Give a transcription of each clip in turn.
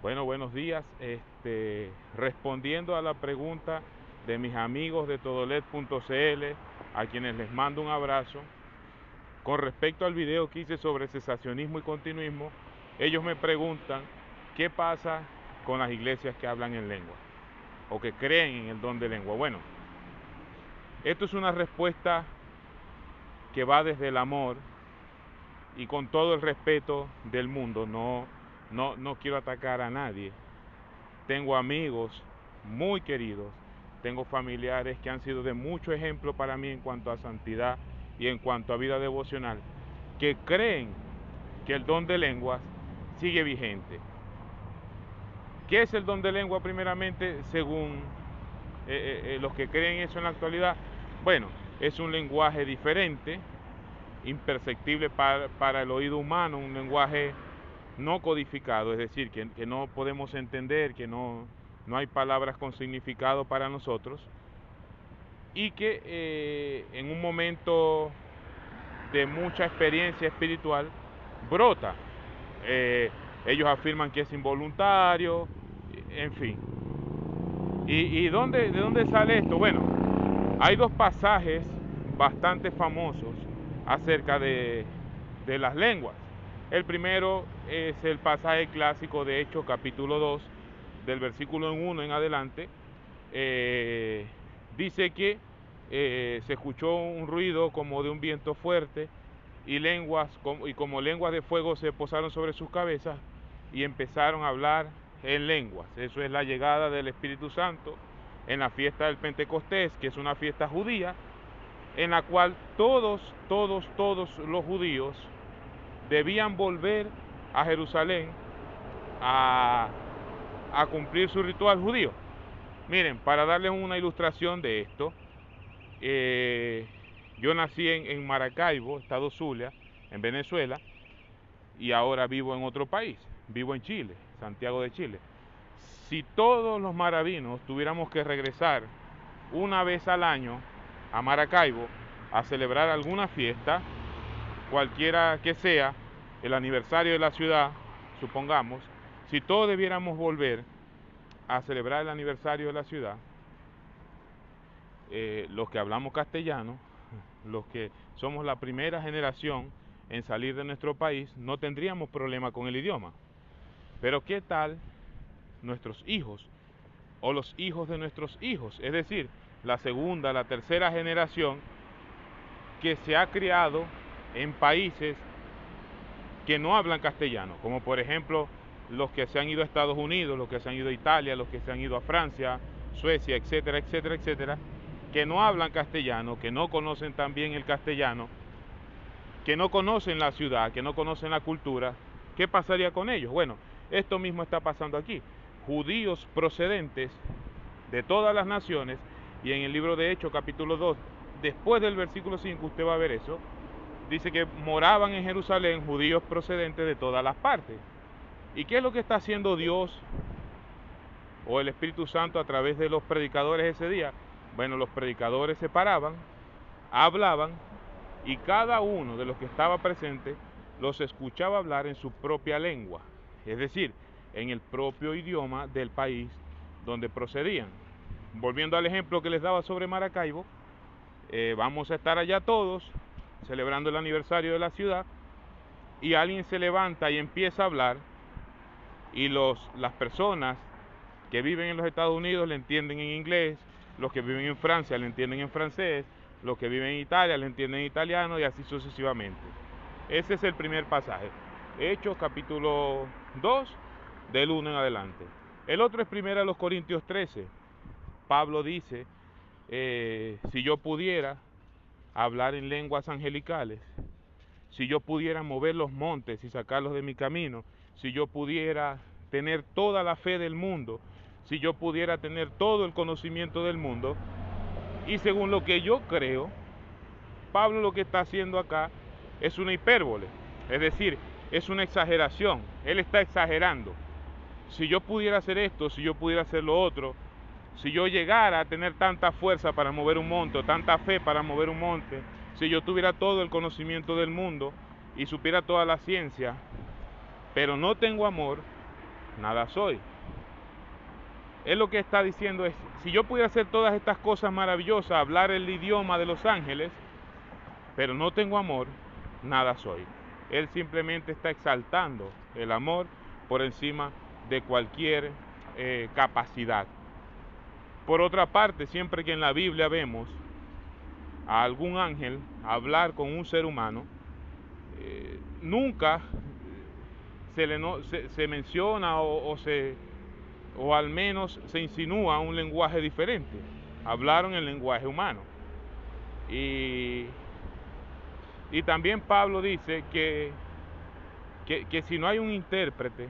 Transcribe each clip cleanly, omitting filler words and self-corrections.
Bueno, buenos días. Respondiendo a la pregunta de mis amigos de todolet.cl, a quienes les mando un abrazo, con respecto al video que hice sobre cesacionismo y continuismo, ellos me preguntan qué pasa con las iglesias que hablan en lengua o que creen en el don de lengua. Bueno, esto es una respuesta que va desde el amor y con todo el respeto del mundo. No quiero atacar a nadie. Tengo amigos muy queridos, tengo familiares que han sido de mucho ejemplo para mí en cuanto a santidad y en cuanto a vida devocional, que creen que el don de lenguas sigue vigente. ¿Qué es el don de lengua primeramente según los que creen eso en la actualidad? Bueno, es un lenguaje diferente, imperceptible para el oído humano, un lenguaje no codificado, es decir, que no podemos entender, que no hay palabras con significado para nosotros, y que en un momento de mucha experiencia espiritual brota. Ellos afirman que es involuntario, en fin. ¿Y de dónde sale esto? Bueno, hay dos pasajes bastante famosos acerca de las lenguas. El primero es el pasaje clásico de Hechos capítulo 2, del versículo 1 en adelante. Dice que se escuchó un ruido como de un viento fuerte y como lenguas de fuego se posaron sobre sus cabezas y empezaron a hablar en lenguas. Eso es la llegada del Espíritu Santo en la fiesta del Pentecostés, que es una fiesta judía, en la cual todos los judíos debían volver a Jerusalén a cumplir su ritual judío. Miren, para darles una ilustración de esto, yo nací en Maracaibo, estado Zulia, en Venezuela, y ahora vivo en otro país, vivo en Chile, Santiago de Chile. Si todos los maravinos tuviéramos que regresar una vez al año a Maracaibo a celebrar alguna fiesta, cualquiera que sea, el aniversario de la ciudad, supongamos, si todos debiéramos volver a celebrar el aniversario de la ciudad, los que hablamos castellano, los que somos la primera generación en salir de nuestro país, no tendríamos problema con el idioma. Pero ¿qué tal nuestros hijos o los hijos de nuestros hijos? Es decir, la segunda, la tercera generación que se ha criado en países que no hablan castellano, como por ejemplo los que se han ido a Estados Unidos, los que se han ido a Italia, los que se han ido a Francia, Suecia, etcétera, etcétera, etcétera, que no hablan castellano, que no conocen tan bien el castellano, que no conocen la ciudad, que no conocen la cultura. ¿Qué pasaría con ellos? Bueno, esto mismo está pasando aquí. Judíos procedentes de todas las naciones, y en el libro de Hechos capítulo 2, después del versículo 5, usted va a ver eso, dice que moraban en Jerusalén judíos procedentes de todas las partes. ¿Y qué es lo que está haciendo Dios o el Espíritu Santo a través de los predicadores ese día? Bueno, los predicadores se paraban, hablaban, y cada uno de los que estaba presente los escuchaba hablar en su propia lengua, es decir, en el propio idioma del país donde procedían. Volviendo al ejemplo que les daba sobre Maracaibo, vamos a estar allá todos celebrando el aniversario de la ciudad, y alguien se levanta y empieza a hablar, y las personas que viven en los Estados Unidos le entienden en inglés, los que viven en Francia le entienden en francés, los que viven en Italia le entienden en italiano, y así sucesivamente. Ese es el primer pasaje, Hechos capítulo 2, del 1 en adelante. El otro es 1 Corintios 13. Pablo dice, si yo pudiera hablar en lenguas angelicales, si yo pudiera mover los montes y sacarlos de mi camino, si yo pudiera tener toda la fe del mundo, si yo pudiera tener todo el conocimiento del mundo, y según lo que yo creo, Pablo lo que está haciendo acá es una hipérbole, es decir, es una exageración. Él está exagerando. Si yo pudiera hacer esto, si yo pudiera hacer lo otro, si yo llegara a tener tanta fuerza para mover un monte, tanta fe para mover un monte, si yo tuviera todo el conocimiento del mundo y supiera toda la ciencia, pero no tengo amor, nada soy. Él lo que está diciendo es, si yo pudiera hacer todas estas cosas maravillosas, hablar el idioma de los ángeles, pero no tengo amor, nada soy. Él simplemente está exaltando el amor por encima de cualquier capacidad. Por otra parte, siempre que en la Biblia vemos a algún ángel hablar con un ser humano, nunca se menciona o al menos se insinúa un lenguaje diferente. Hablaron el lenguaje humano. Y también Pablo dice que si no hay un intérprete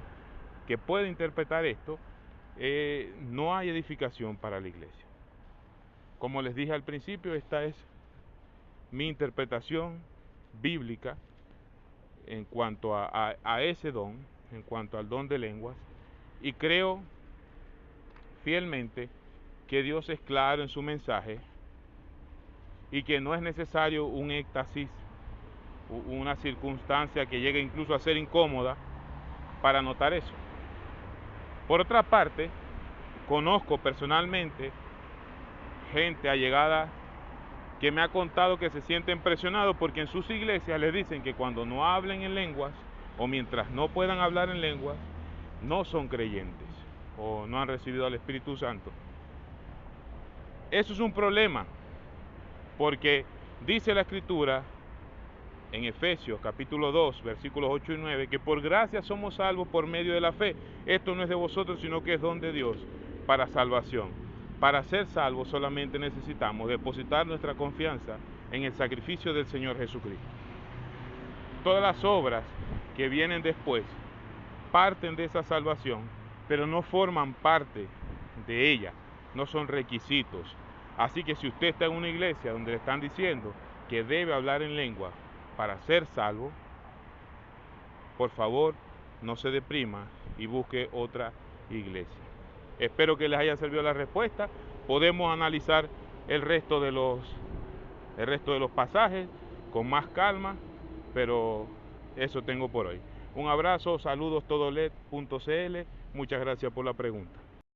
que pueda interpretar esto, no hay edificación para la iglesia. Como les dije al principio, esta es mi interpretación bíblica en cuanto a ese don, en cuanto al don de lenguas, y creo fielmente que Dios es claro en su mensaje y que no es necesario un éxtasis, una circunstancia que llegue incluso a ser incómoda para notar eso. Por otra parte, conozco personalmente gente allegada que me ha contado que se siente impresionado porque en sus iglesias les dicen que cuando no hablen en lenguas o mientras no puedan hablar en lenguas, no son creyentes o no han recibido al Espíritu Santo. Eso es un problema, porque dice la Escritura en Efesios capítulo 2, versículos 8 y 9, que por gracia somos salvos por medio de la fe. Esto no es de vosotros, sino que es don de Dios para salvación. Para ser salvos solamente necesitamos depositar nuestra confianza en el sacrificio del Señor Jesucristo. Todas las obras que vienen después parten de esa salvación, pero no forman parte de ella, no son requisitos. Así que si usted está en una iglesia donde le están diciendo que debe hablar en lengua para ser salvo, por favor, no se deprima y busque otra iglesia. Espero que les haya servido la respuesta. Podemos analizar el resto de los pasajes con más calma, pero eso tengo por hoy. Un abrazo, saludos todolet.cl. Muchas gracias por la pregunta.